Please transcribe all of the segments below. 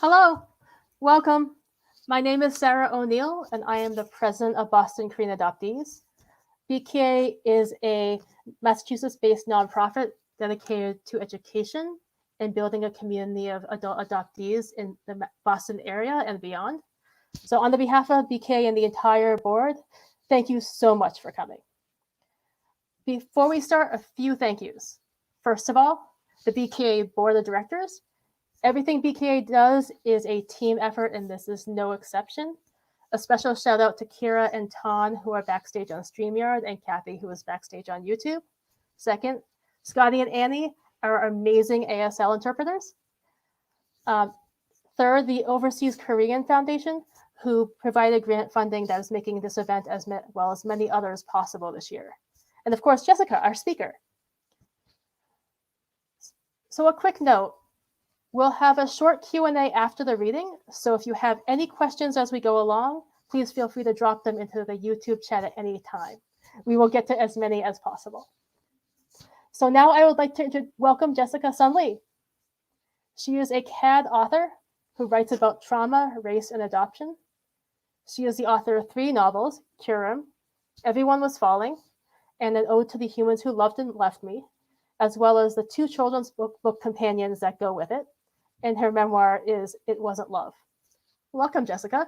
Hello, welcome. My name is Sarah O'Neill, and I am the president of Boston Korean Adoptees. BKA is a Massachusetts-based nonprofit dedicated to education and building a community of adult adoptees in the Boston area and beyond. So on the behalf of BKA and the entire board, thank you so much for coming. Before we start, a few thank yous. First of all, the BKA board of directors. Everything BKA does is a team effort, and this is no exception. A special shout out to Kira and Ton, who are backstage on StreamYard, and Kathy, who is backstage on YouTube. Second, Scotty and Annie are amazing ASL interpreters. Third, the Overseas Korean Foundation, who provided grant funding that is making this event as well as many others possible this year. And of course, Jessica, our speaker. So a quick note, we'll have a short Q&A after the reading, so if you have any questions as we go along, please feel free to drop them into the YouTube chat at any time. We will get to as many as possible. So now I would like to welcome Jessica Sun Lee. She is a CAD author who writes about trauma, race, and adoption. She is the author of 3 novels, Curum, Everyone Was Falling, and An Ode to the Humans Who Loved and Left Me, as well as the 2 children's book companions that go with it. And her memoir is It Wasn't Love. Welcome, Jessica.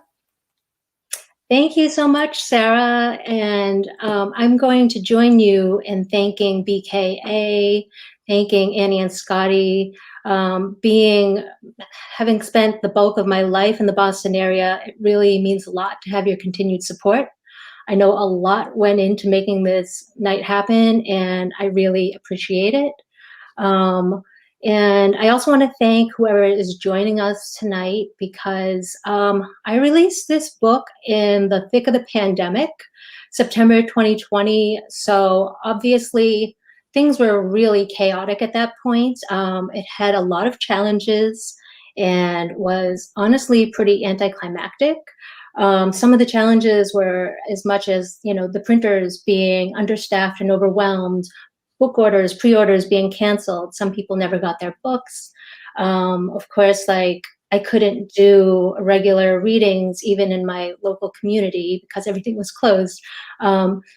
Thank you so much, Sarah. And I'm going to join you in thanking BKA, thanking Annie and Scotty. Having spent the bulk of my life in the Boston area, it really means a lot to have your continued support. I know a lot went into making this night happen, and I really appreciate it. And I also want to thank whoever is joining us tonight, because I released this book in the thick of the pandemic, September 2020. So obviously things were really chaotic at that point. It had a lot of challenges and was honestly pretty anticlimactic. Some of the challenges were as much as, the printers being understaffed and overwhelmed, book orders, pre-orders being canceled. Some people never got their books. Of course, I couldn't do regular readings even in my local community because everything was closed.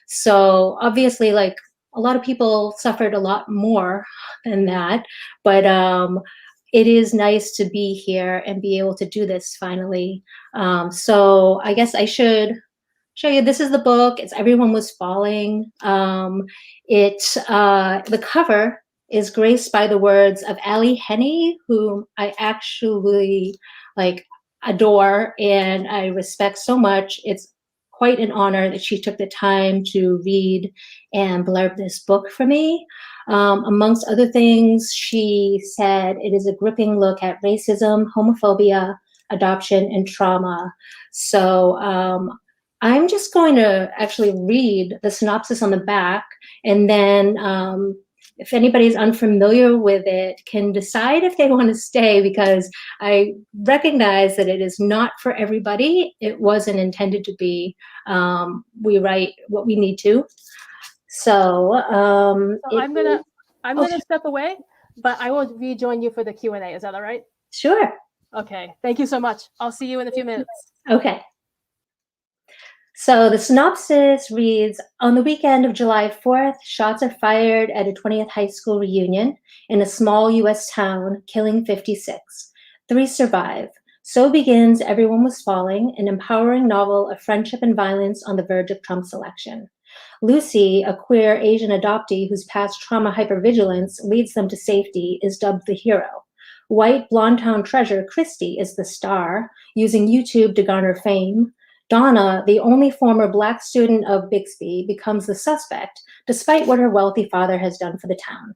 So obviously, a lot of people suffered a lot more than that. But it is nice to be here and be able to do this finally. So I guess I should show you. This is the book. It's Everyone Was Falling. The cover is graced by the words of Ali Henny, whom I actually adore and I respect so much. It's quite an honor that she took the time to read and blurb this book for me. Amongst other things, she said it is a gripping look at racism, homophobia, adoption, and trauma. So I'm just going to actually read the synopsis on the back, and then if anybody's unfamiliar with it, can decide if they want to stay, because I recognize that it is not for everybody. It wasn't intended to be. We write what we need to. So I'm gonna step away, but I will rejoin you for the Q&A. Is that all right? Sure. Okay. Thank you so much. I'll see you in a few minutes. Okay. So the synopsis reads, on the weekend of July 4th, shots are fired at a 20th high school reunion in a small U.S. town, killing 56. 3 survive. So begins Everyone Was Falling, an empowering novel of friendship and violence on the verge of Trump's election. Lucy, a queer Asian adoptee whose past trauma hypervigilance leads them to safety, is dubbed the hero. White blonde town treasure Christy is the star, using YouTube to garner fame. Donna, the only former Black student of Bixby, becomes the suspect, despite what her wealthy father has done for the town.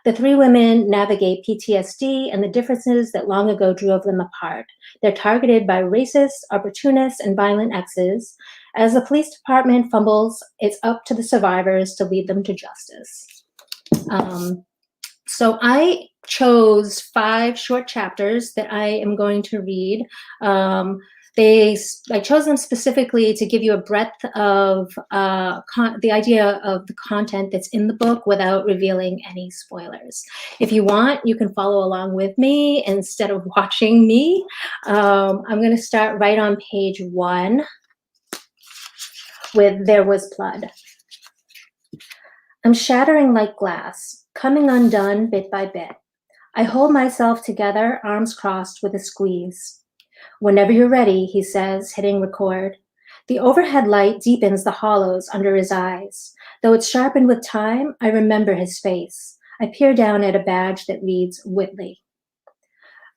The 3 women navigate PTSD and the differences that long ago drove them apart. They're targeted by racist, opportunists, and violent exes. As the police department fumbles, it's up to the survivors to lead them to justice. So I chose 5 short chapters that I am going to read. I chose them specifically to give you a breadth of the idea of the content that's in the book without revealing any spoilers. If you want, you can follow along with me instead of watching me. I'm going to start right on page 1 with "There Was Blood." I'm shattering like glass, coming undone bit by bit. I hold myself together, arms crossed with a squeeze. "Whenever you're ready," he says, hitting record. The overhead light deepens the hollows under his eyes. Though it's sharpened with time, I remember his face. I peer down at a badge that reads Whitley.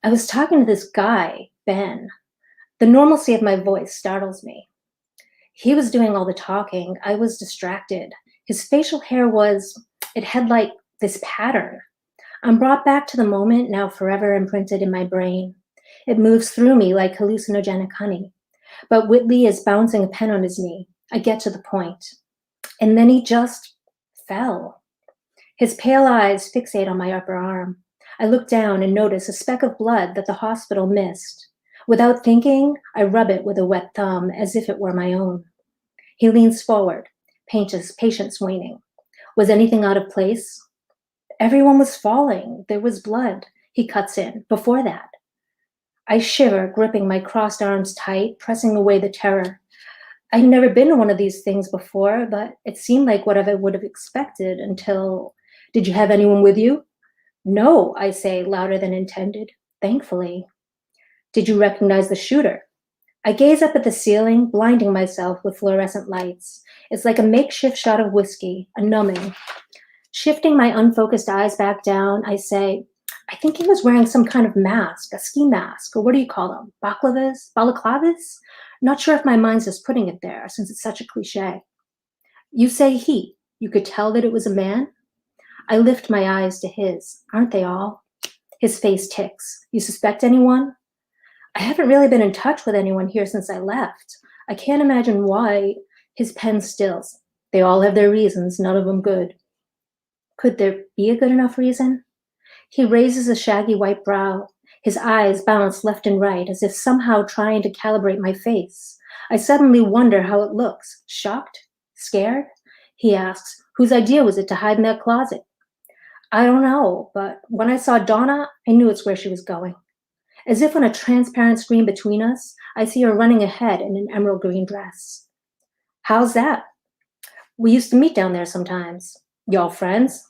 I was talking to this guy, Ben. The normalcy of my voice startles me. He was doing all the talking. I was distracted. His facial hair it had like this pattern. I'm brought back to the moment, now forever imprinted in my brain. It moves through me like hallucinogenic honey. But Whitley is bouncing a pen on his knee. I get to the point. And then he just fell. His pale eyes fixate on my upper arm. I look down and notice a speck of blood that the hospital missed. Without thinking, I rub it with a wet thumb as if it were my own. He leans forward, patience waning. Was anything out of place? Everyone was falling. There was blood. He cuts in. Before that. I shiver, gripping my crossed arms tight, pressing away the terror. I'd never been to one of these things before, but it seemed like what I would have expected until... Did you have anyone with you? No, I say, louder than intended, thankfully. Did you recognize the shooter? I gaze up at the ceiling, blinding myself with fluorescent lights. It's like a makeshift shot of whiskey, a numbing. Shifting my unfocused eyes back down, I say, I think he was wearing some kind of mask, a ski mask, or what do you call them? Balaclavas? Not sure if my mind's just putting it there, since it's such a cliche. You say he. You could tell that it was a man? I lift my eyes to his. Aren't they all? His face ticks. You suspect anyone? I haven't really been in touch with anyone here since I left. I can't imagine why. His pen stills. They all have their reasons, none of them good. Could there be a good enough reason? He raises a shaggy white brow. His eyes bounce left and right as if somehow trying to calibrate my face. I suddenly wonder how it looks. Shocked? Scared? He asks, whose idea was it to hide in that closet? I don't know, but when I saw Donna, I knew it's where she was going. As if on a transparent screen between us, I see her running ahead in an emerald green dress. How's that? We used to meet down there sometimes. Y'all friends?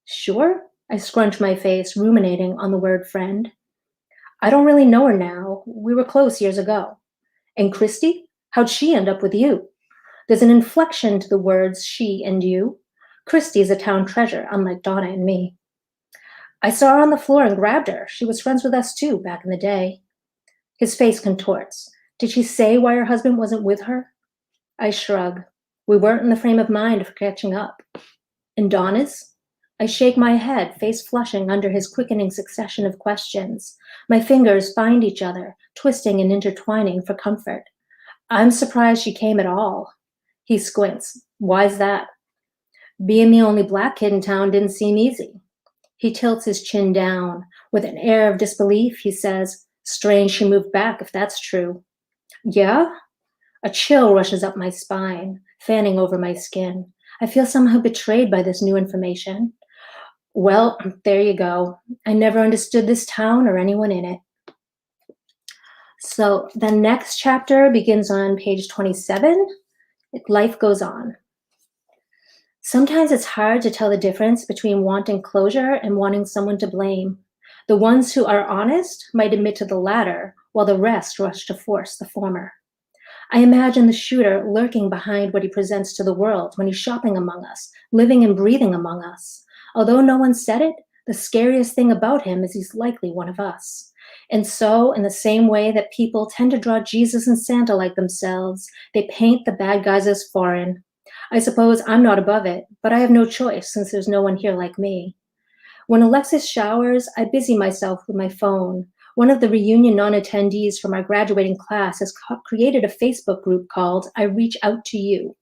Sure? I scrunch my face, ruminating on the word friend. I don't really know her now. We were close years ago. And Christy? How'd she end up with you? There's an inflection to the words she and you. Christy is a town treasure, unlike Donna and me. I saw her on the floor and grabbed her. She was friends with us too, back in the day. His face contorts. Did she say why her husband wasn't with her? I shrug. We weren't in the frame of mind for catching up. And Donna's? I shake my head, face flushing under his quickening succession of questions. My fingers find each other, twisting and intertwining for comfort. I'm surprised she came at all. He squints. Why's that? Being the only black kid in town didn't seem easy. He tilts his chin down. With an air of disbelief, he says, strange she moved back, if that's true. Yeah? A chill rushes up my spine, fanning over my skin. I feel somehow betrayed by this new information. Well, there you go. I never understood this town or anyone in it. So the next chapter begins on page 27. Life goes on. Sometimes it's hard to tell the difference between wanting closure and wanting someone to blame. The ones who are honest might admit to the latter, while the rest rush to force the former. I imagine the shooter lurking behind what he presents to the world when he's shopping among us, living and breathing among us. Although no one said it, the scariest thing about him is he's likely one of us. And so, in the same way that people tend to draw Jesus and Santa like themselves, they paint the bad guys as foreign. I suppose I'm not above it, but I have no choice since there's no one here like me. When Alexis showers, I busy myself with my phone. One of the reunion non-attendees from our graduating class has created a Facebook group called I Reach Out to You.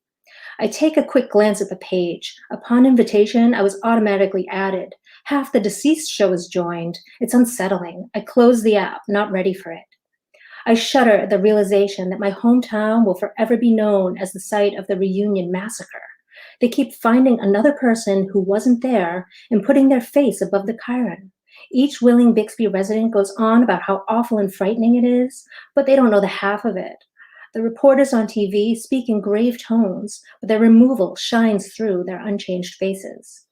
I take a quick glance at the page. Upon invitation, I was automatically added. Half the deceased show is joined. It's unsettling. I close the app, not ready for it. I shudder at the realization that my hometown will forever be known as the site of the Reunion Massacre. They keep finding another person who wasn't there and putting their face above the Chiron. Each willing Bixby resident goes on about how awful and frightening it is, but they don't know the half of it. The reporters on TV speak in grave tones, but their removal shines through their unchanged faces.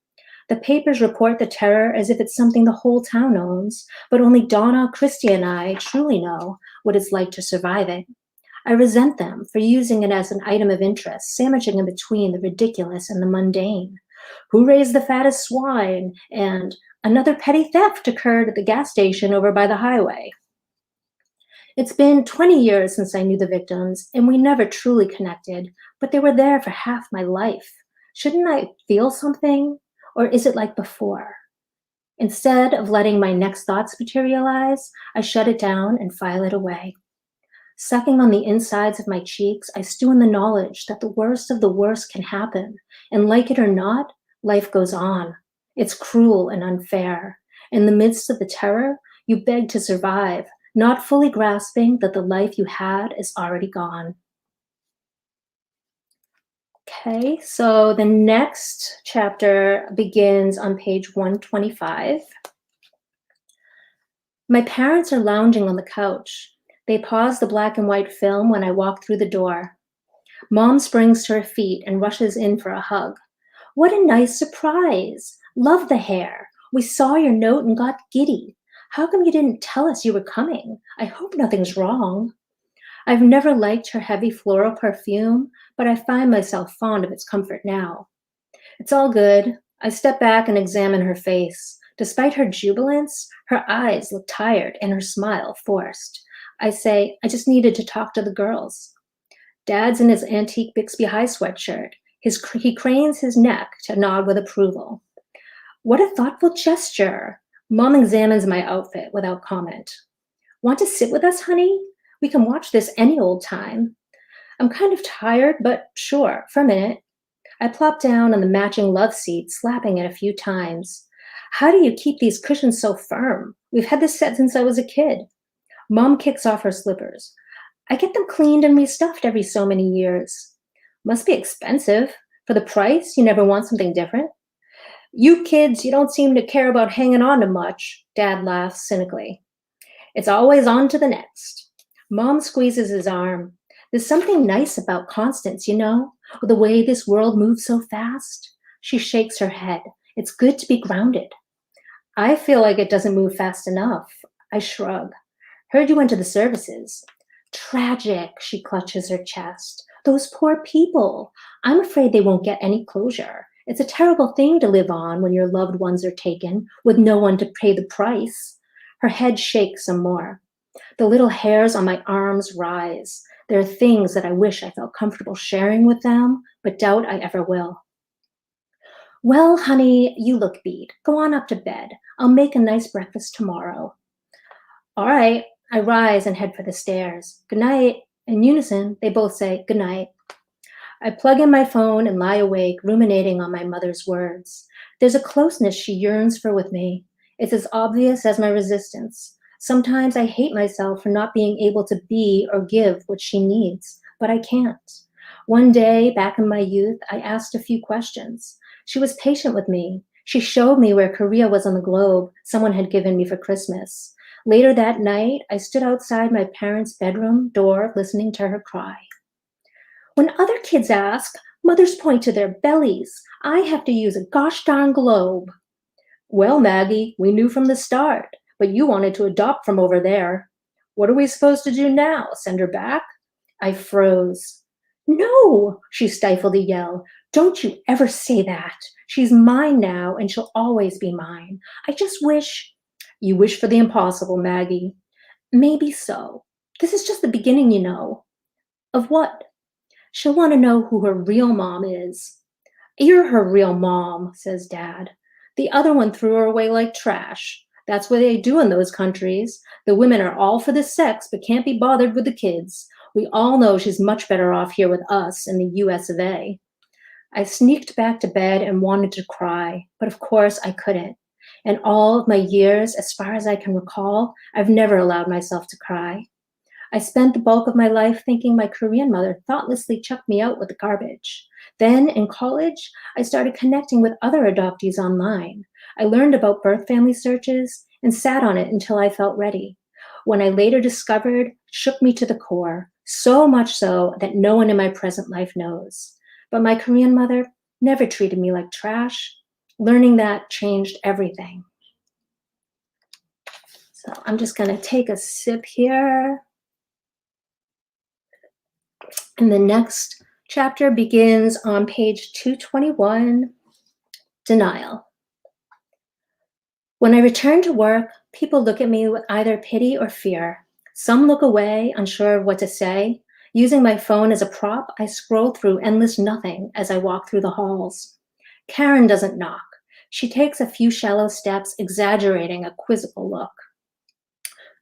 The papers report the terror as if it's something the whole town owns, but only Donna, Christy, and I truly know what it's like to survive it. I resent them for using it as an item of interest, sandwiching in between the ridiculous and the mundane. Who raised the fattest swine? And another petty theft occurred at the gas station over by the highway. It's been 20 years since I knew the victims, and we never truly connected, but they were there for half my life. Shouldn't I feel something? Or is it like before? Instead of letting my next thoughts materialize, I shut it down and file it away. Sucking on the insides of my cheeks, I stew in the knowledge that the worst of the worst can happen, and like it or not, life goes on. It's cruel and unfair. In the midst of the terror, you beg to survive, not fully grasping that the life you had is already gone. Okay, so the next chapter begins on page 125. My parents are lounging on the couch. They pause the black and white film when I walk through the door. Mom springs to her feet and rushes in for a hug. What a nice surprise. Love the hair. We saw your note and got giddy. How come you didn't tell us you were coming? I hope nothing's wrong. I've never liked her heavy floral perfume, but I find myself fond of its comfort now. It's all good. I step back and examine her face. Despite her jubilance, her eyes look tired and her smile forced. I say, I just needed to talk to the girls. Dad's in his antique Bixby High sweatshirt. He cranes his neck to nod with approval. What a thoughtful gesture. Mom examines my outfit without comment. Want to sit with us, honey? We can watch this any old time. I'm kind of tired, but sure, for a minute. I plop down on the matching love seat, slapping it a few times. How do you keep these cushions so firm? We've had this set since I was a kid. Mom kicks off her slippers. I get them cleaned and restuffed every so many years. Must be expensive. For the price, you never want something different? You kids, you don't seem to care about hanging on to much, Dad laughs cynically. It's always on to the next. Mom squeezes his arm. There's something nice about Constance, you know, the way this world moves so fast. She shakes her head. It's good to be grounded. I feel like it doesn't move fast enough. I shrug. Heard you went to the services. Tragic, she clutches her chest. Those poor people. I'm afraid they won't get any closure. It's a terrible thing to live on when your loved ones are taken with no one to pay the price. Her head shakes some more. The little hairs on my arms rise. There are things that I wish I felt comfortable sharing with them, but doubt I ever will. Well, honey, you look beat. Go on up to bed. I'll make a nice breakfast tomorrow. All right. I rise and head for the stairs. Good night. In unison, they both say good night. I plug in my phone and lie awake, ruminating on my mother's words. There's a closeness she yearns for with me. It's as obvious as my resistance. Sometimes I hate myself for not being able to be or give what she needs, but I can't. One day, back in my youth, I asked a few questions. She was patient with me. She showed me where Korea was on the globe someone had given me for Christmas. Later that night, I stood outside my parents' bedroom door listening to her cry. When other kids ask, mothers point to their bellies. I have to use a gosh darn globe. Well, Maggie, we knew from the start, but you wanted to adopt from over there. What are we supposed to do now? Send her back? I froze. No, she stifled a yell. Don't you ever say that. She's mine now, and she'll always be mine. I just wish... You wish for the impossible, Maggie. Maybe so. This is just the beginning, you know. Of what? She'll want to know who her real mom is. You're her real mom, says Dad. The other one threw her away like trash. That's what they do in those countries. The women are all for the sex, but can't be bothered with the kids. We all know she's much better off here with us in the US of A. I sneaked back to bed and wanted to cry, but of course I couldn't. In all of my years, as far as I can recall, I've never allowed myself to cry. I spent the bulk of my life thinking my Korean mother thoughtlessly chucked me out with the garbage. Then, in college, I started connecting with other adoptees online. I learned about birth family searches and sat on it until I felt ready. When I later discovered, it shook me to the core, so much so that no one in my present life knows. But my Korean mother never treated me like trash. Learning that changed everything. So I'm just going to take a sip here. And the next chapter begins on page 221, Denial. When I return to work, people look at me with either pity or fear. Some look away, unsure of what to say. Using my phone as a prop, I scroll through endless nothing as I walk through the halls. Karen doesn't knock. She takes a few shallow steps, exaggerating a quizzical look.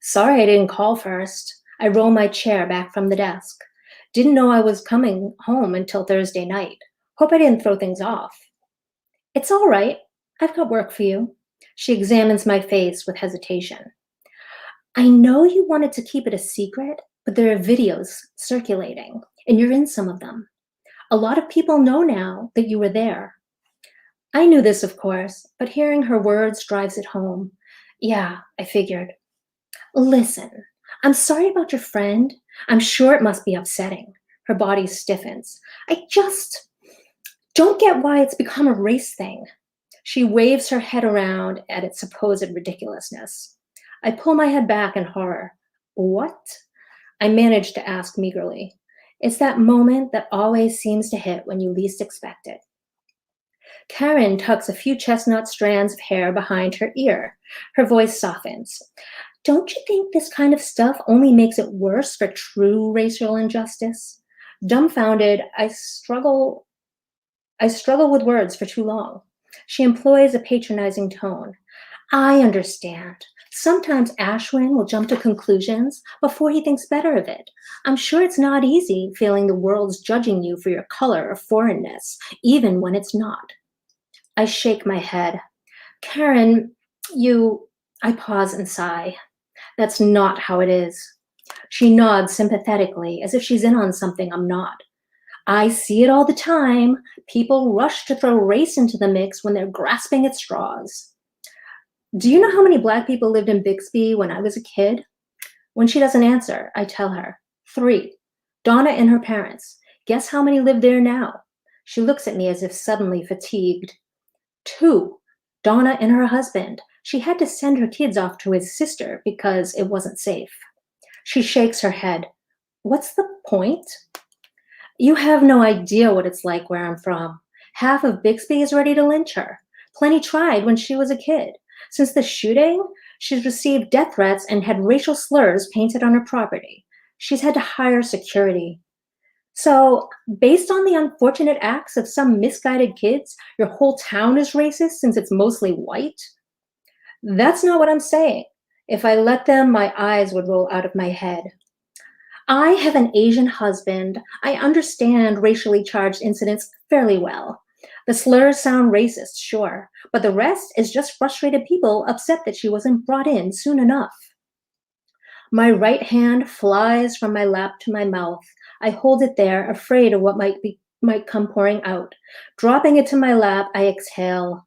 Sorry I didn't call first. I roll my chair back from the desk. Didn't know I was coming home until Thursday night. Hope I didn't throw things off. It's all right. I've got work for you. She examines my face with hesitation. I know you wanted to keep it a secret, but there are videos circulating, and you're in some of them. A lot of people know now that you were there. I knew this, of course, but hearing her words drives it home. Yeah, I figured. Listen, I'm sorry about your friend. I'm sure it must be upsetting. Her body stiffens. I just don't get why it's become a race thing. She waves her head around at its supposed ridiculousness. I pull my head back in horror. What? I manage to ask meagerly. It's that moment that always seems to hit when you least expect it. Karen tucks a few chestnut strands of hair behind her ear. Her voice softens. Don't you think this kind of stuff only makes it worse for true racial injustice? Dumbfounded, I struggle with words for too long. She employs a patronizing tone. I understand. Sometimes Ashwin will jump to conclusions before he thinks better of it. I'm sure it's not easy feeling the world's judging you for your color or foreignness, even when it's not. I shake my head. Karen, I pause and sigh. That's not how it is. She nods sympathetically, as if she's in on something I'm not. I see it all the time. People rush to throw race into the mix when they're grasping at straws. Do you know how many Black people lived in Bixby when I was a kid? When she doesn't answer, I tell her. 3. Donna and her parents. Guess how many live there now? She looks at me as if suddenly fatigued. 2. Donna and her husband. She had to send her kids off to his sister because it wasn't safe. She shakes her head. What's the point? You have no idea what it's like where I'm from. Half of Bixby is ready to lynch her. Plenty tried when she was a kid. Since the shooting, she's received death threats and had racial slurs painted on her property. She's had to hire security. So, based on the unfortunate acts of some misguided kids, your whole town is racist since it's mostly white? That's not what I'm saying. If I let them, my eyes would roll out of my head. I have an Asian husband. I understand racially charged incidents fairly well. The slurs sound racist, sure, but the rest is just frustrated people upset that she wasn't brought in soon enough. My right hand flies from my lap to my mouth. I hold it there, afraid of what might come pouring out. Dropping it to my lap, I exhale.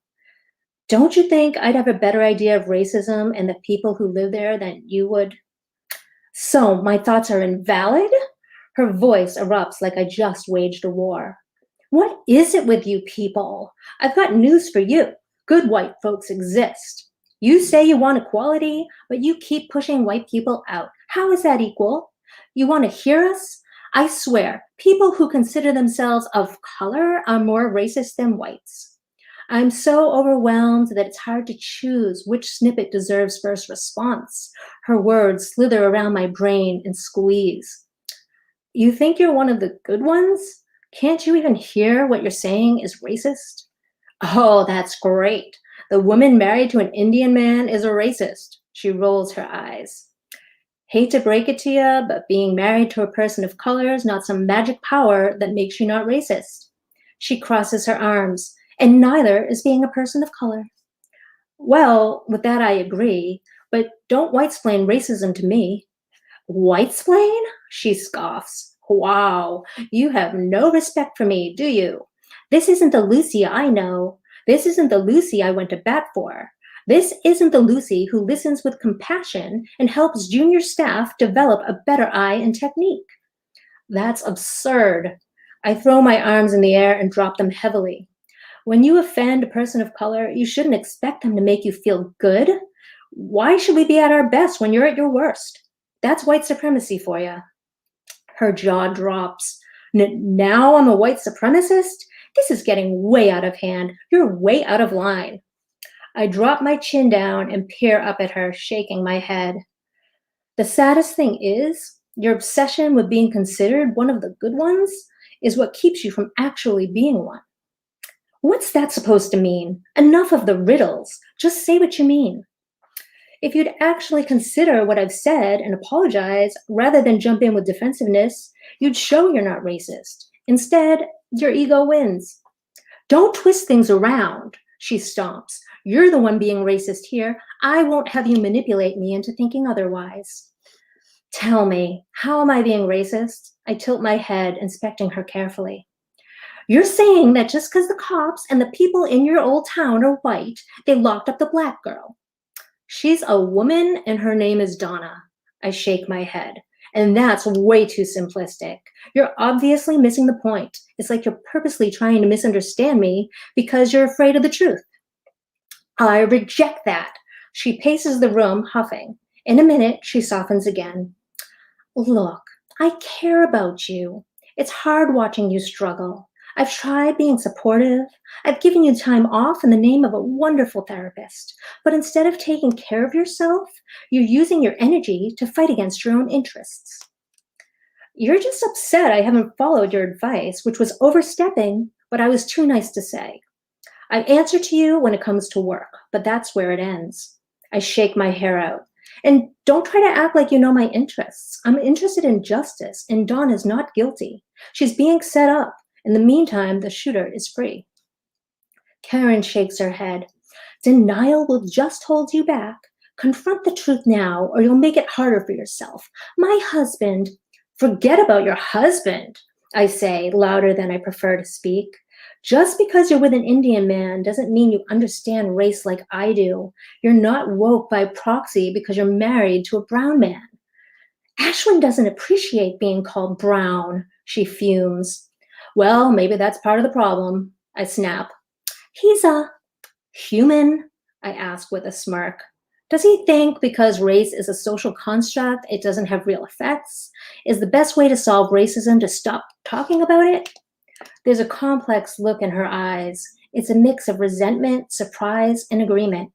Don't you think I'd have a better idea of racism and the people who live there than you would? So my thoughts are invalid? Her voice erupts like I just waged a war. What is it with you people? I've got news for you. Good white folks exist. You say you want equality, but you keep pushing white people out. How is that equal? You want to hear us? I swear, people who consider themselves of color are more racist than whites. I'm so overwhelmed that it's hard to choose which snippet deserves first response. Her words slither around my brain and squeeze. You think you're one of the good ones? Can't you even hear what you're saying is racist? Oh, that's great. The woman married to an Indian man is a racist. She rolls her eyes. Hate to break it to you, but being married to a person of color is not some magic power that makes you not racist. She crosses her arms, and neither is being a person of color. Well, with that I agree, but don't whitesplain racism to me. Whitesplain? She scoffs. Wow, you have no respect for me, do you? This isn't the Lucy I know. This isn't the Lucy I went to bat for. This isn't the Lucy who listens with compassion and helps junior staff develop a better eye and technique. That's absurd. I throw my arms in the air and drop them heavily. When you offend a person of color, you shouldn't expect them to make you feel good. Why should we be at our best when you're at your worst? That's white supremacy for you. Her jaw drops. Now I'm a white supremacist? This is getting way out of hand. You're way out of line. I drop my chin down and peer up at her, shaking my head. The saddest thing is, your obsession with being considered one of the good ones is what keeps you from actually being one. What's that supposed to mean? Enough of the riddles. Just say what you mean. If you'd actually consider what I've said and apologize rather than jump in with defensiveness, you'd show you're not racist. Instead, your ego wins. Don't twist things around, she stomps. You're the one being racist here. I won't have you manipulate me into thinking otherwise. Tell me, how am I being racist? I tilt my head, inspecting her carefully. You're saying that just because the cops and the people in your old town are white, they locked up the black girl. She's a woman and her name is Donna. I shake my head. And that's way too simplistic. You're obviously missing the point. It's like you're purposely trying to misunderstand me because you're afraid of the truth. I reject that. She paces the room, huffing. In a minute, she softens again. Look, I care about you. It's hard watching you struggle. I've tried being supportive. I've given you time off in the name of a wonderful therapist. But instead of taking care of yourself, you're using your energy to fight against your own interests. You're just upset I haven't followed your advice, which was overstepping, but I was too nice to say. I answer to you when it comes to work, but that's where it ends. I shake my hair out. And don't try to act like you know my interests. I'm interested in justice, and Dawn is not guilty. She's being set up. In the meantime, the shooter is free. Karen shakes her head. Denial will just hold you back. Confront the truth now, or you'll make it harder for yourself. My husband. Forget about your husband, I say, louder than I prefer to speak. Just because you're with an Indian man doesn't mean you understand race like I do. You're not woke by proxy because you're married to a brown man. Ashwin doesn't appreciate being called brown, she fumes. Well, maybe that's part of the problem, I snap. He's a human, I ask with a smirk. Does he think because race is a social construct, it doesn't have real effects? Is the best way to solve racism to stop talking about it? There's a complex look in her eyes. It's a mix of resentment, surprise, and agreement.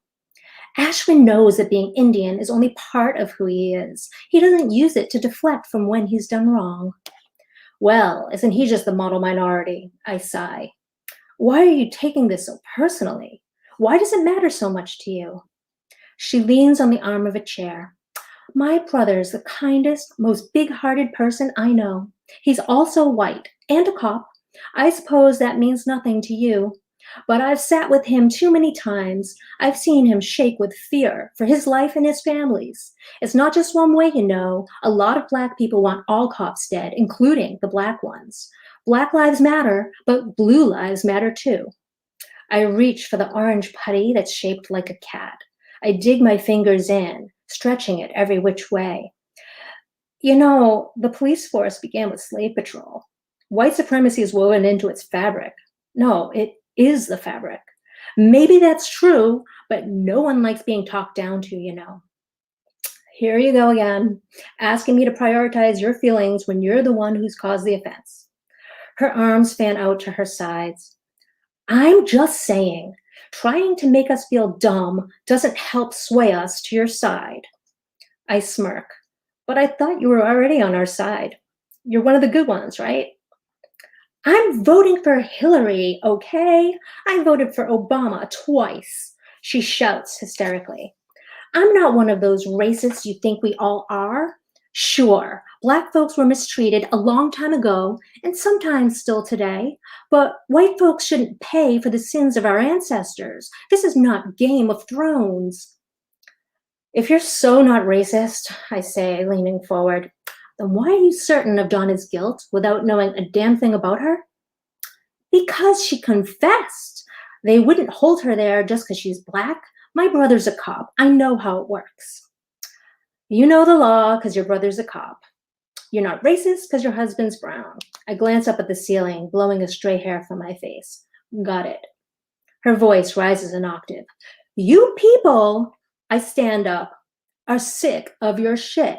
Ashwin knows that being Indian is only part of who he is. He doesn't use it to deflect from when he's done wrong. Well, isn't he just the model minority? I sigh. Why are you taking this so personally? Why does it matter so much to you? She leans on the arm of a chair. My brother's the kindest, most big-hearted person I know. He's also white and a cop. I suppose that means nothing to you. But I've sat with him too many times. I've seen him shake with fear for his life and his family's. It's not just one way, you know. A lot of Black people want all cops dead, including the Black ones. Black lives matter, but blue lives matter too. I reach for the orange putty that's shaped like a cat. I dig my fingers in, stretching it every which way. You know, the police force began with slave patrol. White supremacy is woven into its fabric. No, it is the fabric. Maybe that's true, but no one likes being talked down to, you know. Here you go again, asking me to prioritize your feelings when you're the one who's caused the offense. Her arms fan out to her sides. I'm just saying, trying to make us feel dumb doesn't help sway us to your side. I smirk. But I thought you were already on our side. You're one of the good ones, right? I'm voting for Hillary, okay? I voted for Obama twice, she shouts hysterically. I'm not one of those racists you think we all are. Sure, Black folks were mistreated a long time ago, and sometimes still today, but white folks shouldn't pay for the sins of our ancestors. This is not Game of Thrones. If you're so not racist, I say, leaning forward, then why are you certain of Donna's guilt without knowing a damn thing about her? Because she confessed. They wouldn't hold her there just because she's Black. My brother's a cop. I know how it works. You know the law because your brother's a cop. You're not racist because your husband's brown. I glance up at the ceiling, blowing a stray hair from my face. Got it. Her voice rises an octave. You people, I stand up, are sick of your shit.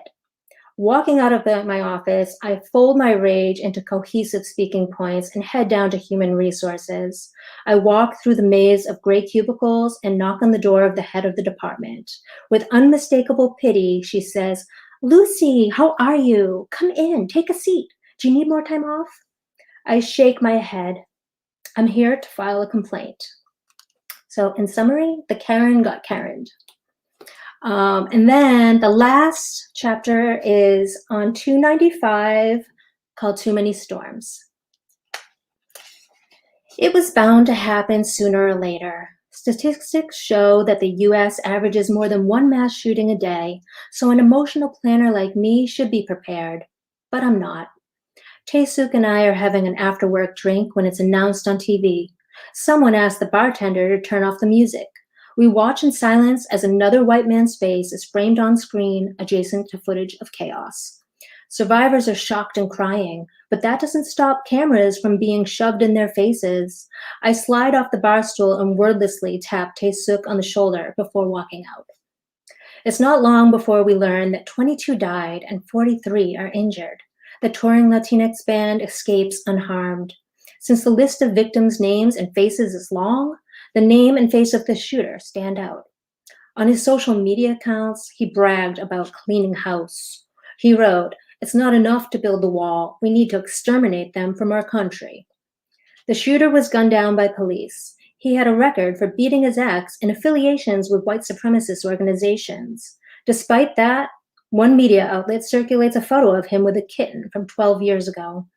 Walking out of my office, I fold my rage into cohesive speaking points and head down to human resources. I walk through the maze of gray cubicles and knock on the door of the head of the department. With unmistakable pity, she says, Lucy, how are you? Come in, take a seat. Do you need more time off? I shake my head. I'm here to file a complaint. So in summary, the Karen got Karen'd. And then the last chapter is on 295 called Too Many Storms. It was bound to happen sooner or later. Statistics show that the US averages more than one mass shooting a day, so an emotional planner like me should be prepared. But I'm not. Tae-suk and I are having an after-work drink when it's announced on TV. Someone asks the bartender to turn off the music. We watch in silence as another white man's face is framed on screen adjacent to footage of chaos. Survivors are shocked and crying, but that doesn't stop cameras from being shoved in their faces. I slide off the bar stool and wordlessly tap Tae-suk on the shoulder before walking out. It's not long before we learn that 22 died and 43 are injured. The touring Latinx band escapes unharmed. Since the list of victims' names and faces is long, the name and face of the shooter stand out. On his social media accounts, he bragged about cleaning house. He wrote, "It's not enough to build the wall. We need to exterminate them from our country." The shooter was gunned down by police. He had a record for beating his ex and affiliations with white supremacist organizations. Despite that, one media outlet circulates a photo of him with a kitten from 12 years ago.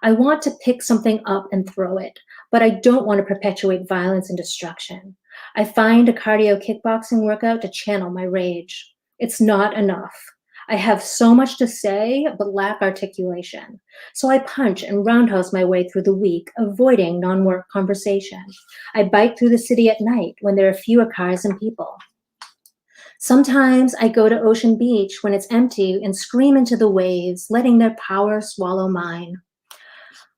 I want to pick something up and throw it, but I don't want to perpetuate violence and destruction. I find a cardio kickboxing workout to channel my rage. It's not enough. I have so much to say, but lack articulation. So I punch and roundhouse my way through the week, avoiding non-work conversation. I bike through the city at night when there are fewer cars and people. Sometimes I go to Ocean Beach when it's empty and scream into the waves, letting their power swallow mine.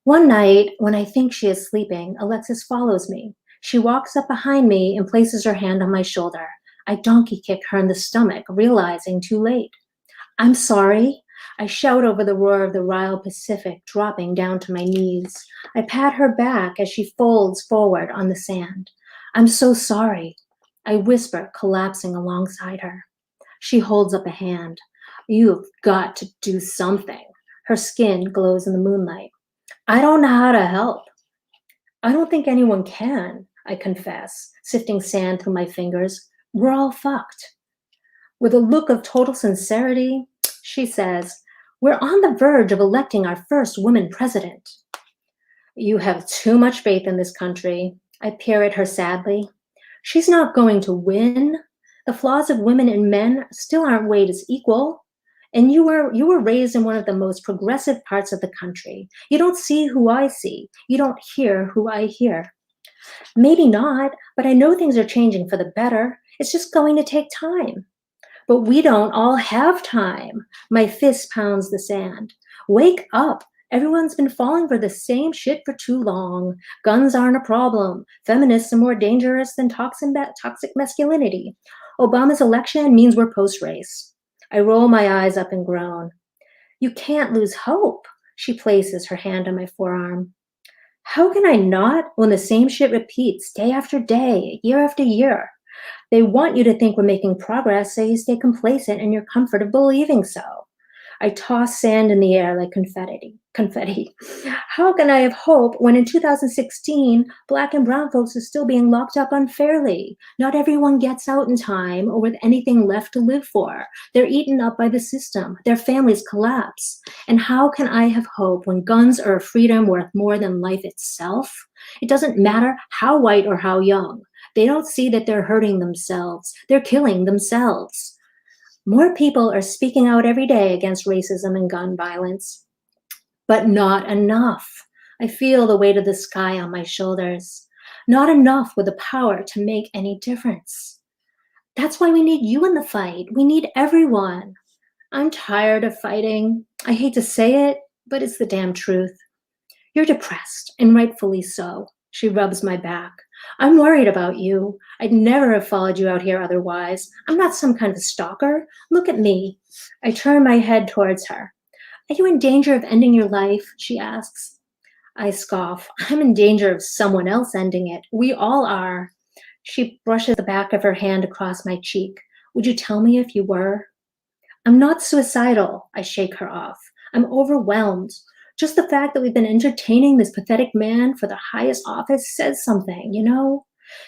One night, when I think she is sleeping, Alexis follows me. She walks up behind me and places her hand on my shoulder. I donkey kick her in the stomach, realizing too late. I'm sorry. I shout over the roar of the Royal Pacific, dropping down to my knees. I pat her back as she folds forward on the sand. I'm so sorry. I whisper, collapsing alongside her. She holds up a hand. You've got to do something. Her skin glows in the moonlight. I don't know how to help. I don't think anyone can, I confess, sifting sand through my fingers. We're all fucked. With a look of total sincerity, she says, we're on the verge of electing our first woman president. You have too much faith in this country. I peer at her sadly. She's not going to win. The flaws of women and men still aren't weighed as equal. And you were raised in one of the most progressive parts of the country. You don't see who I see. You don't hear who I hear. Maybe not, but I know things are changing for the better. It's just going to take time. But we don't all have time. My fist pounds the sand. Wake up. Everyone's been falling for the same shit for too long. Guns aren't a problem. Feminists are more dangerous than toxic masculinity. Obama's election means we're post-race. I roll my eyes up and groan. You can't lose hope. She places her hand on my forearm. How can I not when the same shit repeats day after day, year after year? They want you to think we're making progress, so you stay complacent in your comfort of believing so. I toss sand in the air like confetti. How can I have hope when in 2016, Black and brown folks are still being locked up unfairly? Not everyone gets out in time or with anything left to live for. They're eaten up by the system. Their families collapse. And how can I have hope when guns are a freedom worth more than life itself? It doesn't matter how white or how young. They don't see that they're hurting themselves. They're killing themselves. More people are speaking out every day against racism and gun violence, but not enough. I feel the weight of the sky on my shoulders. Not enough with the power to make any difference. That's why we need you in the fight. We need everyone. I'm tired of fighting. I hate to say it, but it's the damn truth. You're depressed, and rightfully so. She rubs my back. I'm worried about you. I'd never have followed you out here otherwise. I'm not some kind of stalker. Look at me. I turn my head towards her. Are you in danger of ending your life? She asks. I scoff. I'm in danger of someone else ending it. We all are. She brushes the back of her hand across my cheek. Would you tell me if you were? I'm not suicidal. I shake her off. I'm overwhelmed. Just the fact that we've been entertaining this pathetic man for the highest office says something, you know?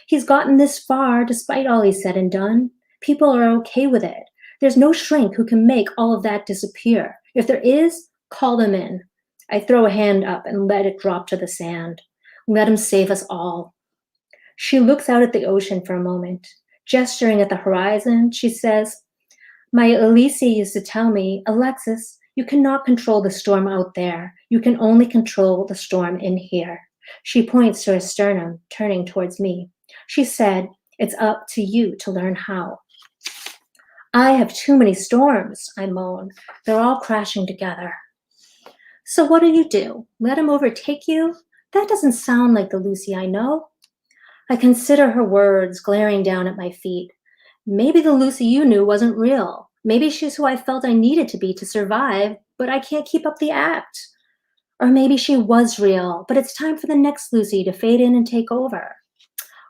He's gotten this far despite all he's said and done. People are okay with it. There's no shrink who can make all of that disappear. If there is, call them in. I throw a hand up and let it drop to the sand. Let him save us all. She looks out at the ocean for a moment. Gesturing at the horizon, she says, my Elise used to tell me, Alexis, you cannot control the storm out there. You can only control the storm in here. She points to her sternum, turning towards me. She said, it's up to you to learn how. I have too many storms, I moan. They're all crashing together. So what do? Let him overtake you? That doesn't sound like the Lucy I know. I consider her words, glaring down at my feet. Maybe the Lucy you knew wasn't real. Maybe she's who I felt I needed to be to survive, but I can't keep up the act. Or maybe she was real, but it's time for the next Lucy to fade in and take over.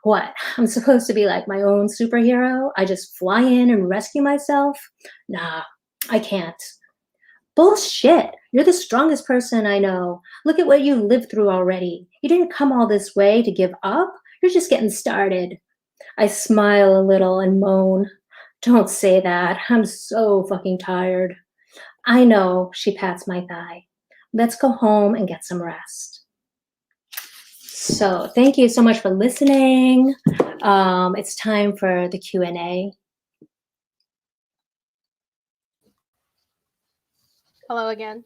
What? I'm supposed to be like my own superhero? I just fly in and rescue myself? Nah, I can't. Bullshit. You're the strongest person I know. Look at what you lived through already. You didn't come all this way to give up. You're just getting started. I smile a little and moan. Don't say that. I'm so fucking tired. I know, she pats my thigh. Let's go home and get some rest. So thank you so much for listening. It's time for the Q&A. Hello again.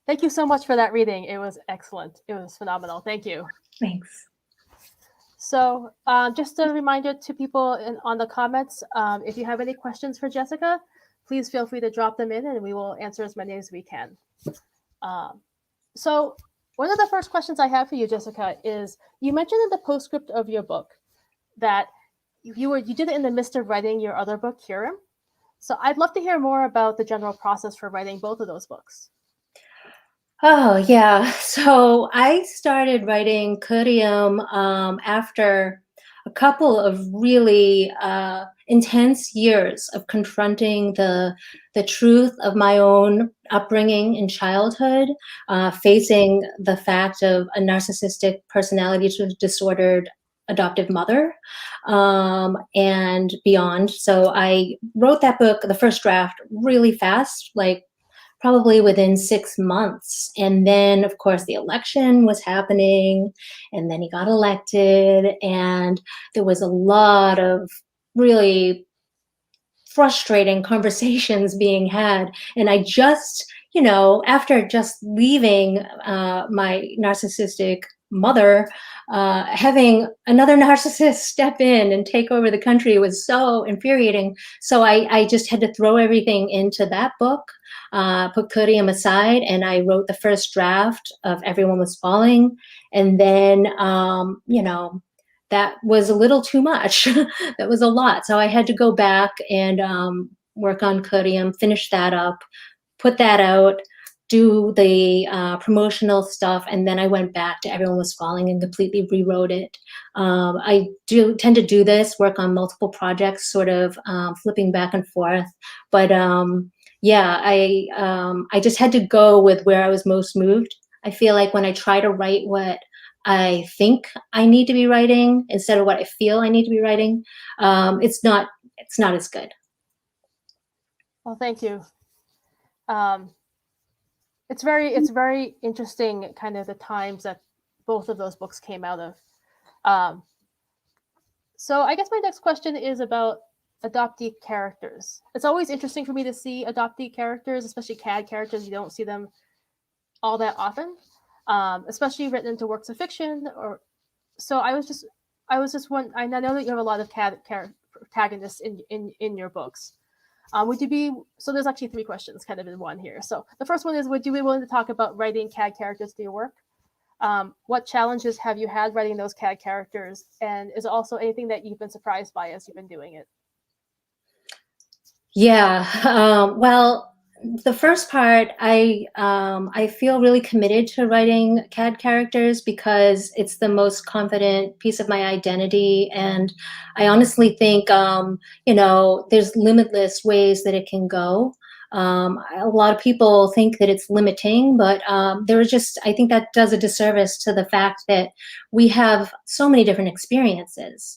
Thank you so much for that reading. It was excellent. It was phenomenal. Thank you. Thanks. So just a reminder to people on the comments, if you have any questions for Jessica, please feel free to drop them in and we will answer as many as we can. So one of the first questions I have for you, Jessica, is you mentioned in the postscript of your book that you did it in the midst of writing your other book, Curium. So I'd love to hear more about the general process for writing both of those books. Oh, yeah. So I started writing Curium after a couple of really intense years of confronting the truth of my own upbringing in childhood, facing the fact of a narcissistic personality disordered adoptive mother and beyond. So I wrote that book, the first draft, really fast, like probably within 6 months. And then, of course, the election was happening, and then he got elected, and there was a lot of really frustrating conversations being had. And I just, after just leaving my narcissistic mother, having another narcissist step in and take over the country was so infuriating. So I just had to throw everything into that book, put Curium aside, and I wrote the first draft of Everyone Was Falling. And then, that was a little too much. That was a lot. So I had to go back and work on Curium, finish that up, put that out, do the promotional stuff, and then I went back to Everyone Was Falling and completely rewrote it. I do tend to do this, work on multiple projects, sort of flipping back and forth. But yeah, I just had to go with where I was most moved. I feel like when I try to write what I think I need to be writing instead of what I feel I need to be writing, it's not as good. Well, thank you. It's very interesting, kind of the times that both of those books came out of. So I guess my next question is about adoptee characters. It's always interesting for me to see adoptee characters, especially CAD characters. You don't see them all that often, especially written into works of fiction. Or so I was just one. I know that you have a lot of CAD protagonists in your books. Would you be so? There's actually three questions, kind of in one here. So the first one is: would you be willing to talk about writing CAD characters to your work? What challenges have you had writing those CAD characters? And is there also anything that you've been surprised by as you've been doing it? Yeah, well, the first part, I feel really committed to writing CAD characters because it's the most confident piece of my identity, and I honestly think there's limitless ways that it can go. A lot of people think that it's limiting, but I think that does a disservice to the fact that we have so many different experiences.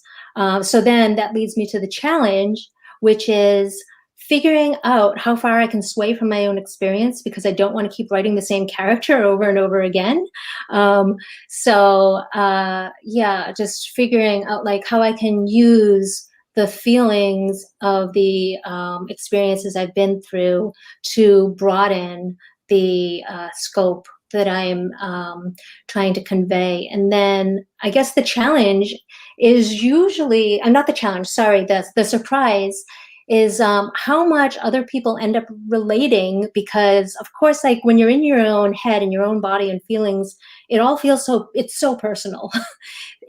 So then that leads me to the challenge, which is figuring out how far I can sway from my own experience, because I don't want to keep writing the same character over and over again. Just figuring out like how I can use the feelings of the experiences I've been through to broaden the scope that I'm trying to convey. And then I guess the challenge is usually, not the challenge, sorry, the surprise is how much other people end up relating, because of course, like when you're in your own head and your own body and feelings, it all feels it's so personal.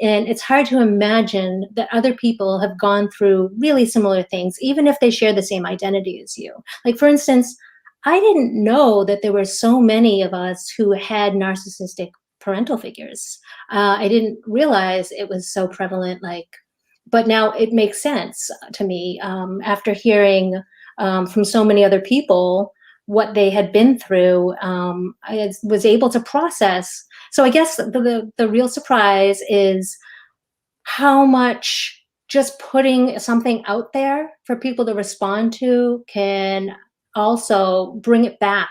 And it's hard to imagine that other people have gone through really similar things, even if they share the same identity as you. Like, for instance, I didn't know that there were so many of us who had narcissistic parental figures. I didn't realize it was so prevalent, but now it makes sense to me after hearing from so many other people what they had been through. I was able to process. So I guess the real surprise is how much just putting something out there for people to respond to can also bring it back.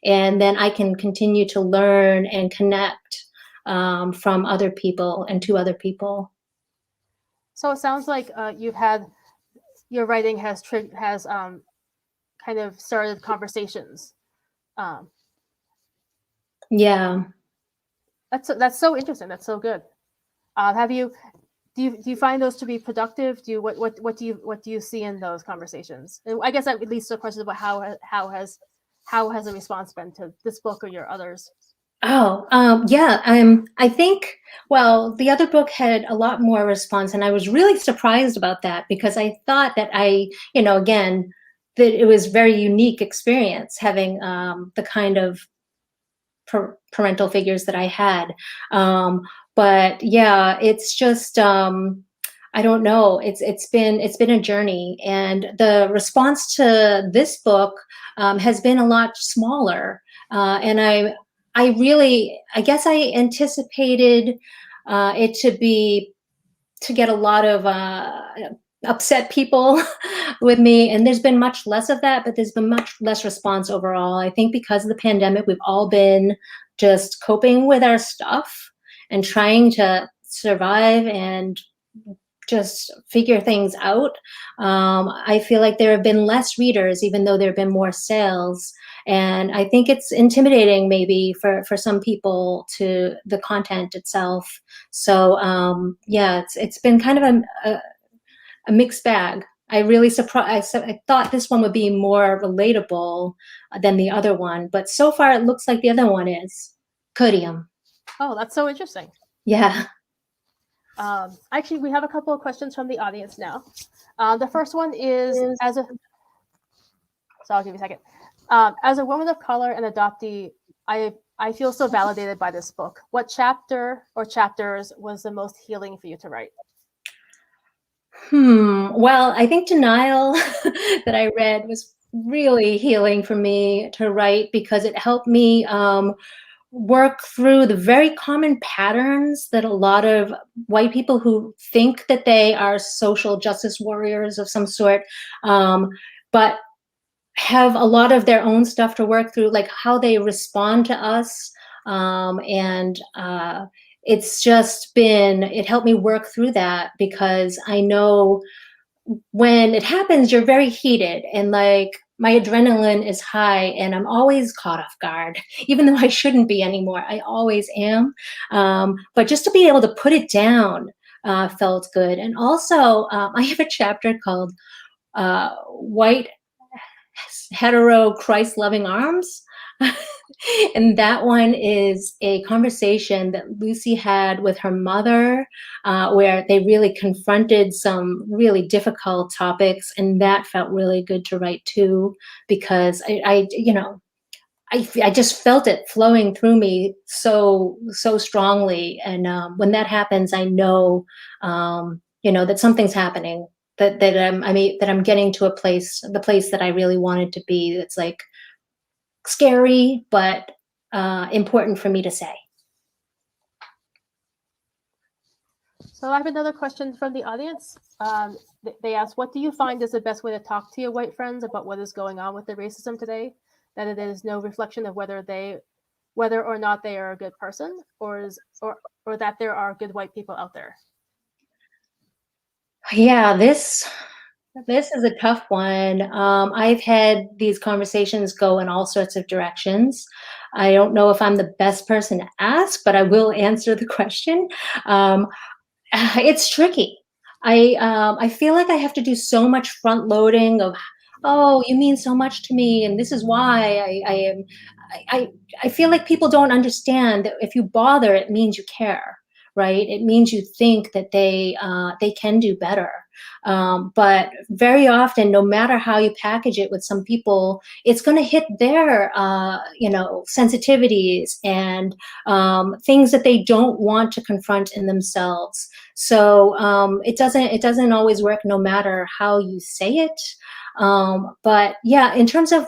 And then I can continue to learn and connect from other people and to other people. So it sounds like your writing has kind of started conversations. Yeah. That's so interesting. That's so good. Do you find those to be productive? What do you see in those conversations? And I guess that leads to a question about how has the response been to this book or your others? Oh, yeah. I think, well, the other book had a lot more response, and I was really surprised about that because I thought that again, that it was very unique experience having the kind of parental figures that I had. But yeah, it's just, I don't know. It's been a journey, and the response to this book has been a lot smaller. And I guess I anticipated it to get a lot of upset people with me, and there's been much less of that, but there's been much less response overall. I think because of the pandemic, we've all been just coping with our stuff and trying to survive and just figure things out. I feel like there have been less readers, even though there have been more sales. And I think it's intimidating maybe for some people to the content itself. So it's been kind of a mixed bag. I really surprised. I thought this one would be more relatable than the other one, but so far it looks like the other one is. Korean. Oh, that's so interesting. Yeah. Actually, we have a couple of questions from the audience now. The first one is so I'll give you a second. As a woman of color and adoptee, I feel so validated by this book. What chapter or chapters was the most healing for you to write? Well, I think Denial that I read was really healing for me to write because it helped me work through the very common patterns that a lot of white people who think that they are social justice warriors of some sort, but have a lot of their own stuff to work through, like how they respond to us. It helped me work through that because I know when it happens, you're very heated and like my adrenaline is high and I'm always caught off guard, even though I shouldn't be anymore. I always am. But just to be able to put it down felt good. And also, I have a chapter called White Hetero Christ Loving Arms. And that one is a conversation that Lucy had with her mother, where they really confronted some really difficult topics, and that felt really good to write too, because I just felt it flowing through me so strongly, and when that happens, I know, that something's happening, that I'm getting to the place that I really wanted to be. It's like scary, but important for me to say. So I have another question from the audience. They ask, what do you find is the best way to talk to your white friends about what is going on with the racism today? That it is no reflection of whether or not they are a good person, or that there are good white people out there. Yeah, this is a tough one. I've had these conversations go in all sorts of directions. I don't know if I'm the best person to ask, but I will answer the question. Um, it's tricky. I feel like I have to do so much front loading of, oh, you mean so much to me, and this is why I am. I I feel like people don't understand that if you bother, it means you care, right? It means you think that they can do better. But very often, no matter how you package it with some people, it's going to hit their sensitivities and things that they don't want to confront in themselves. So it doesn't always work, no matter how you say it. But yeah, in terms of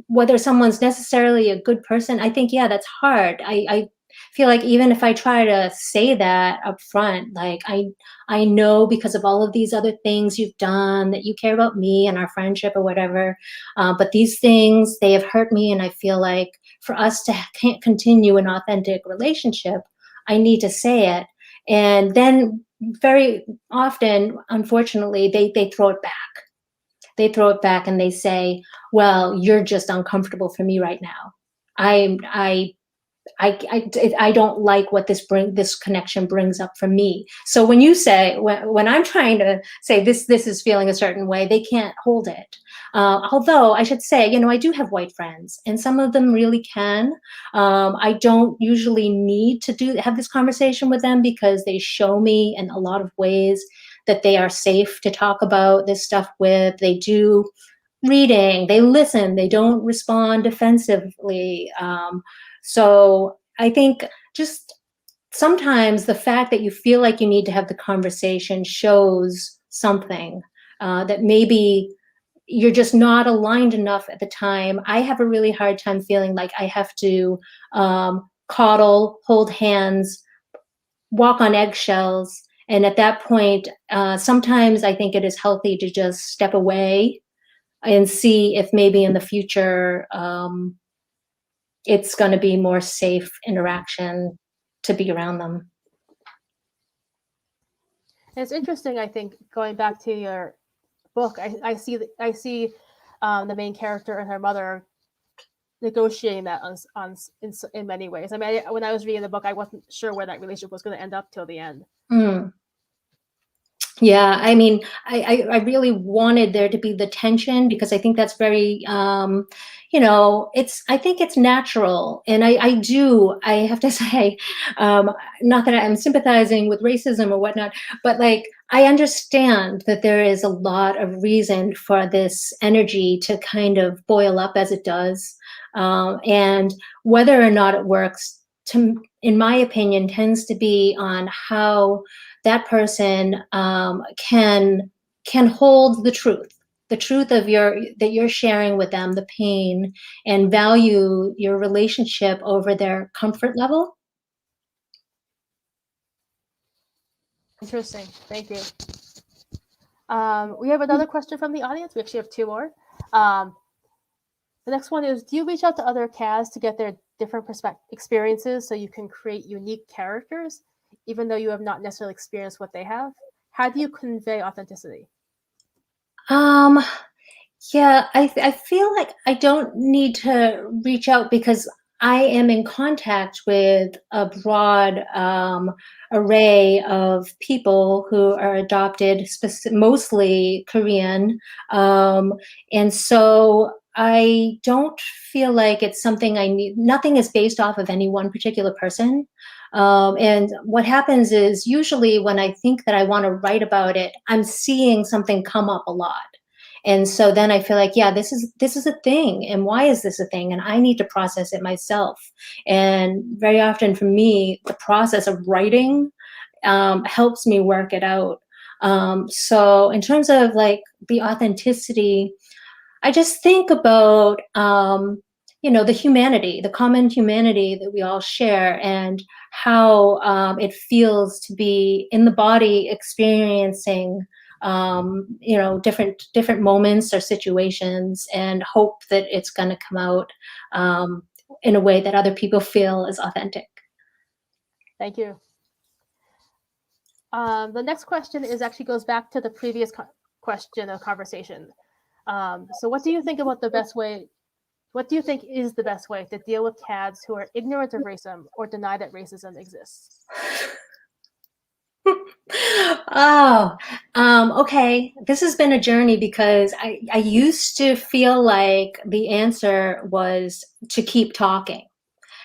whether someone's necessarily a good person, I think, yeah, that's hard. I feel like even if I try to say that up front, like I know because of all of these other things you've done that you care about me and our friendship or whatever. But these things, they have hurt me, and I feel like for us to can't continue an authentic relationship, I need to say it. And then very often, unfortunately, they throw it back. They throw it back and they say, well, you're just uncomfortable for me right now. I I I don't like what this connection brings up for me. So when you say, when I'm trying to say this is feeling a certain way, they can't hold it. Although I should say, I do have white friends, and some of them really can. I don't usually need to have this conversation with them because they show me in a lot of ways that they are safe to talk about this stuff with. They do reading, they listen, they don't respond defensively. So I think just sometimes the fact that you feel like you need to have the conversation shows something, that maybe you're just not aligned enough at the time. I have a really hard time feeling like I have to coddle, hold hands, walk on eggshells. And at that point, sometimes I think it is healthy to just step away and see if maybe in the future it's going to be more safe interaction to be around them. It's interesting, I think, going back to your book, I see the main character and her mother negotiating that in many ways. I mean, when I was reading the book, I wasn't sure where that relationship was going to end up till the end. Mm. Yeah, I mean, I really wanted there to be the tension because I think that's very, I think it's natural. And I have to say, not that I'm sympathizing with racism or whatnot, but like, I understand that there is a lot of reason for this energy to kind of boil up as it does. And whether or not it works, in my opinion, tends to be on how that person can hold the truth of that you're sharing with them, the pain, and value your relationship over their comfort level. Interesting. Thank you. We have another question from the audience. We actually have two more. The next one is, do you reach out to other CAS to get their different experiences so you can create unique characters, even though you have not necessarily experienced what they have? How do you convey authenticity? Um, yeah, I feel like I don't need to reach out because I am in contact with a broad array of people who are adopted, mostly Korean, um, and so I don't feel like it's something I need. Nothing is based off of any one particular person. And what happens is usually when I think that I want to write about it, I'm seeing something come up a lot. And so then I feel like, yeah, this is a thing, and why is this a thing, and I need to process it myself. And very often for me, the process of writing helps me work it out. So in terms of like the authenticity, I just think about the humanity, the common humanity that we all share, and how it feels to be in the body experiencing different moments or situations, and hope that it's going to come out um, in a way that other people feel is authentic. Thank you. The next question actually goes back to the previous question of conversation. So what do you think about the best way? What do you think is the best way to deal with CADs who are ignorant of racism or deny that racism exists? Oh, okay. This has been a journey because I used to feel like the answer was to keep talking,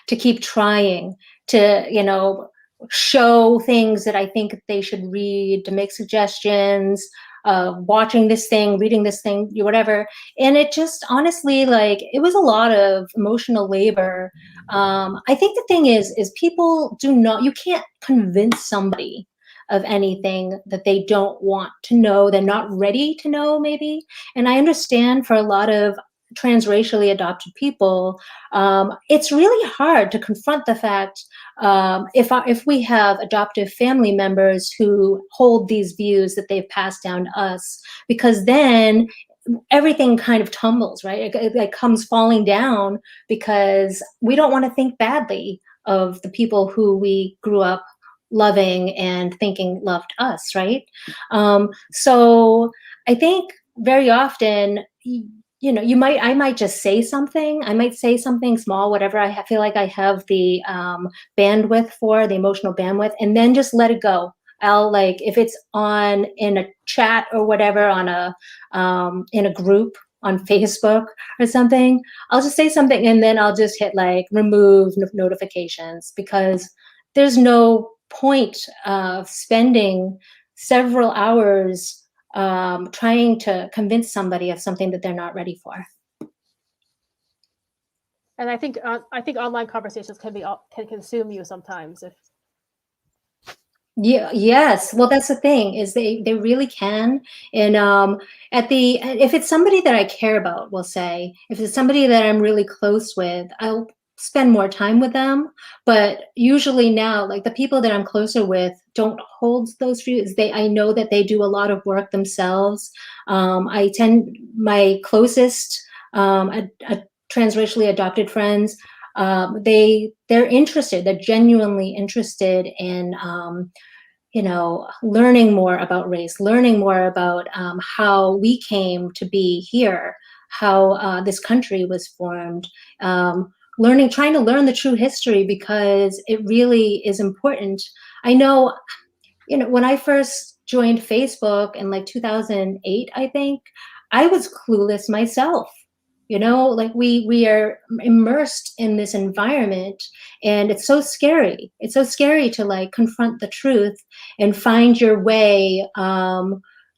to keep trying, to, show things that I think they should read, to make suggestions, watching this thing, reading this thing, whatever. And it just honestly, like, it was a lot of emotional labor. I think the thing is people do not, you can't convince somebody of anything that they don't want to know, they're not ready to know, maybe. And I understand for a lot of transracially adopted people, it's really hard to confront the fact if we have adoptive family members who hold these views that they've passed down to us, because then everything kind of tumbles, right? It comes falling down because we don't want to think badly of the people who we grew up loving and thinking loved us, right? So I think very often, I might just say something. I might say something small, whatever feel like I have the bandwidth for, the emotional bandwidth, and then just let it go. I'll, like, if it's on in a chat or whatever, on in a group on Facebook or something, I'll just say something, and then I'll just hit like remove notifications, because there's no point of spending several hours trying to convince somebody of something that they're not ready for. And I think online conversations can consume you sometimes. Yeah, yes. Well, that's the thing, is they really can. And if it's somebody that I care about, we'll say, if it's somebody that I'm really close with, I'll spend more time with them. But usually now, like, the people that I'm closer with don't hold those views. I know that they do a lot of work themselves. My closest transracially adopted friends, they're interested. They're genuinely interested in learning more about race, learning more about how we came to be here, how this country was formed, trying to learn the true history, because it really is important. I know, when I first joined Facebook in like 2008, I think, I was clueless myself. Like, we are immersed in this environment, and it's so scary. It's so scary to, like, confront the truth and find your way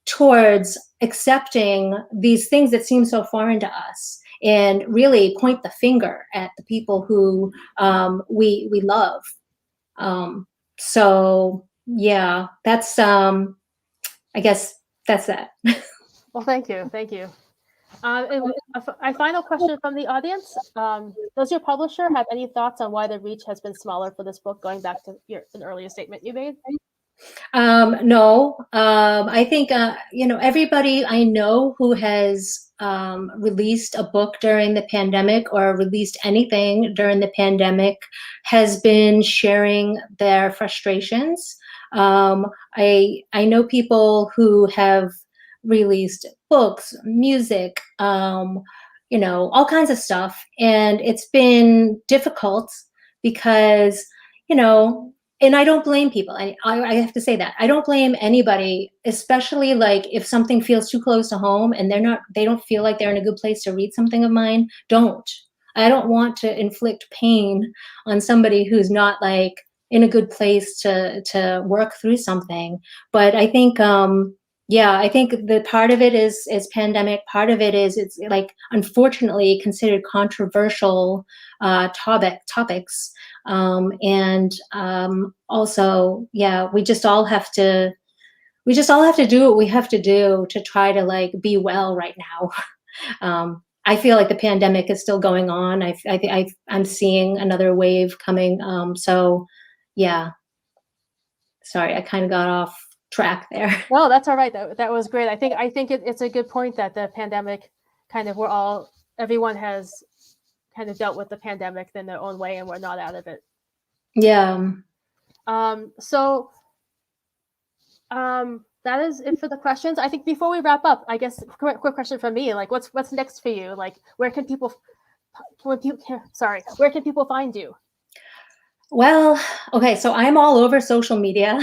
towards accepting these things that seem so foreign to us, and really point the finger at the people who we love. So yeah, that's I guess that's that. Well, thank you. And a final question from the audience. Does your publisher have any thoughts on why the reach has been smaller for this book, going back to an earlier statement you made? No, I think, everybody I know who has released a book during the pandemic, or released anything during the pandemic, has been sharing their frustrations. I know people who have released books, music, all kinds of stuff. And it's been difficult because, you know, and I don't blame people. I have to say that I don't blame anybody, especially like if something feels too close to home and they don't feel like they're in a good place to read something of mine. I don't want to inflict pain on somebody who's not like in a good place to work through something. But I think I think the part of it is pandemic. Part of it is it's like unfortunately considered controversial topics. And also, yeah, we just all have to do what we have to do to try to like be well right now. I feel like the pandemic is still going on. I'm seeing another wave coming. So yeah, sorry, I kind of got off track there. No, that's all right. That was great. I think it's a good point that the pandemic kind of everyone has kind of dealt with the pandemic in their own way, and we're not out of it. Yeah. That is it for the questions. I think before we wrap up, I guess quick question from me, like what's next for you? Like where can people find you? Well, okay, so I'm all over social media.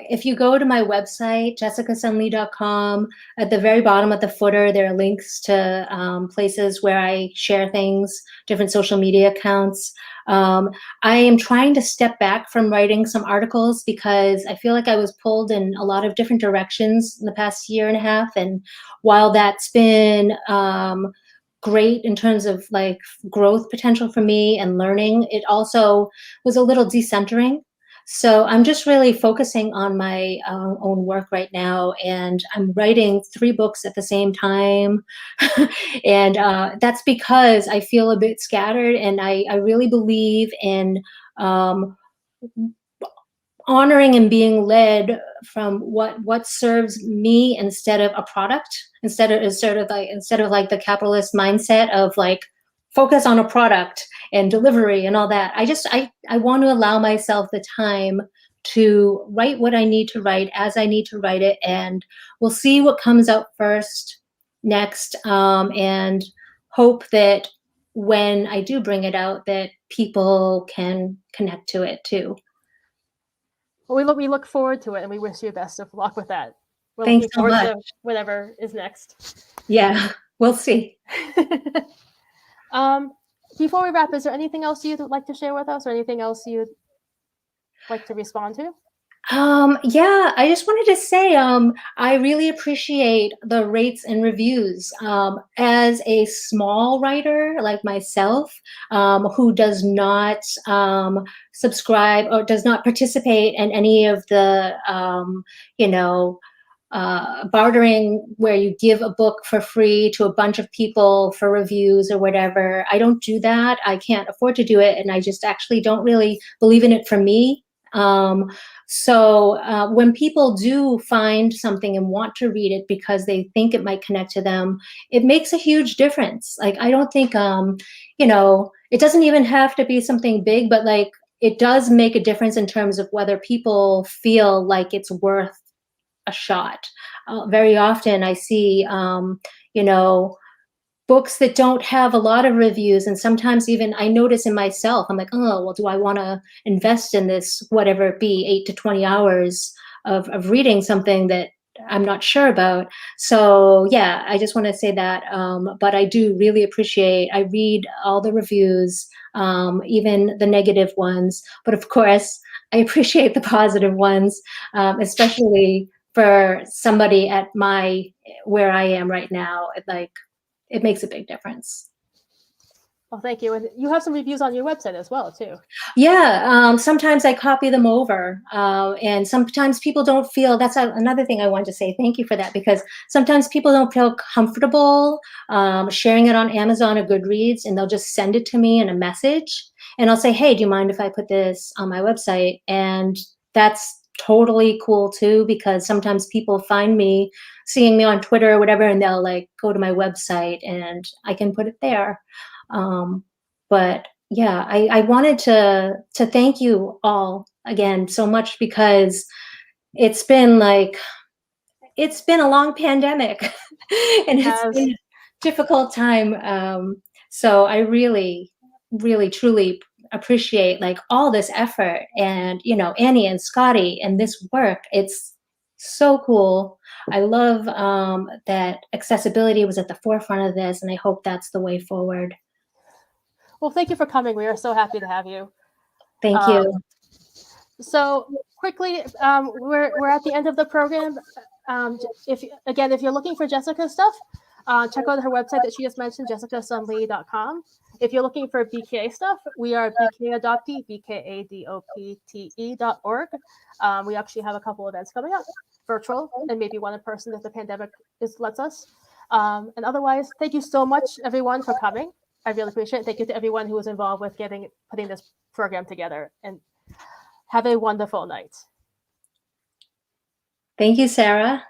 If you go to my website, jessicasunley.com, at the very bottom at the footer, there are links to places where I share things, different social media accounts. I am trying to step back from writing some articles because I feel like I was pulled in a lot of different directions in the past year and a half. And while that's been great in terms of like growth potential for me and learning, it also was a little decentering. So I'm just really focusing on my own work right now, and I'm writing 3 books at the same time. And that's because I feel a bit scattered, and I really believe in honoring and being led from what serves me instead of a product, instead of like the capitalist mindset of like focus on a product and delivery and all that. I want to allow myself the time to write what I need to write as I need to write it, and we'll see what comes out next, and hope that when I do bring it out that people can connect to it too. Well, we look forward to it, and we wish you best of luck with that. We're Thanks looking so forward much. to whatever is next. Yeah, we'll see. Before we wrap, is there anything else you'd like to share with us, or anything else you'd like to respond to? Yeah, I just wanted to say, I really appreciate the rates and reviews. As a small writer like myself, who does not subscribe or does not participate in any of the, bartering where you give a book for free to a bunch of people for reviews or whatever. I don't do that. I can't afford to do it, and I just actually don't really believe in it for me. So when people do find something and want to read it because they think it might connect to them, it makes a huge difference. Like, I don't think, it doesn't even have to be something big, but like it does make a difference in terms of whether people feel like it's worth a shot. Very often I see, books that don't have a lot of reviews, and sometimes even I notice in myself, I'm like, oh, well, do I want to invest in this, whatever it be, 8 to 20 hours of reading something that I'm not sure about? So yeah, I just want to say that. But I do really appreciate, I read all the reviews, even the negative ones, but of course I appreciate the positive ones, especially for somebody at where I am right now. It makes a big difference. Well, thank you. And you have some reviews on your website as well, too. Yeah, sometimes I copy them over, and sometimes people don't feel, that's another thing I wanted to say. Thank you for that, because sometimes people don't feel comfortable sharing it on Amazon or Goodreads, and they'll just send it to me in a message. And I'll say, hey, do you mind if I put this on my website? And that's totally cool too, because sometimes people find me, seeing me on Twitter or whatever, and they'll like go to my website and I can put it there. But yeah, I wanted to thank you all again so much, because it's been like, it's been a long pandemic and it's As been a difficult time. So I really, really, truly appreciate like all this effort and, you know, Annie and Scotty and this work. It's so cool. I love that accessibility was at the forefront of this, and I hope that's the way forward. well, thank you for coming. We are so happy to have you. Thank you. So quickly, we're at the end of the program. If you're looking for Jessica's stuff, check out her website that she just mentioned, jessicasunlee.com. If you're looking for BKA stuff, we are BKA Adoptee, BKADOPTE.org. We actually have a couple events coming up, virtual and maybe one in person if the pandemic lets us. And otherwise, thank you so much, everyone, for coming. I really appreciate it. Thank you to everyone who was involved with putting this program together. And have a wonderful night. Thank you, Sarah.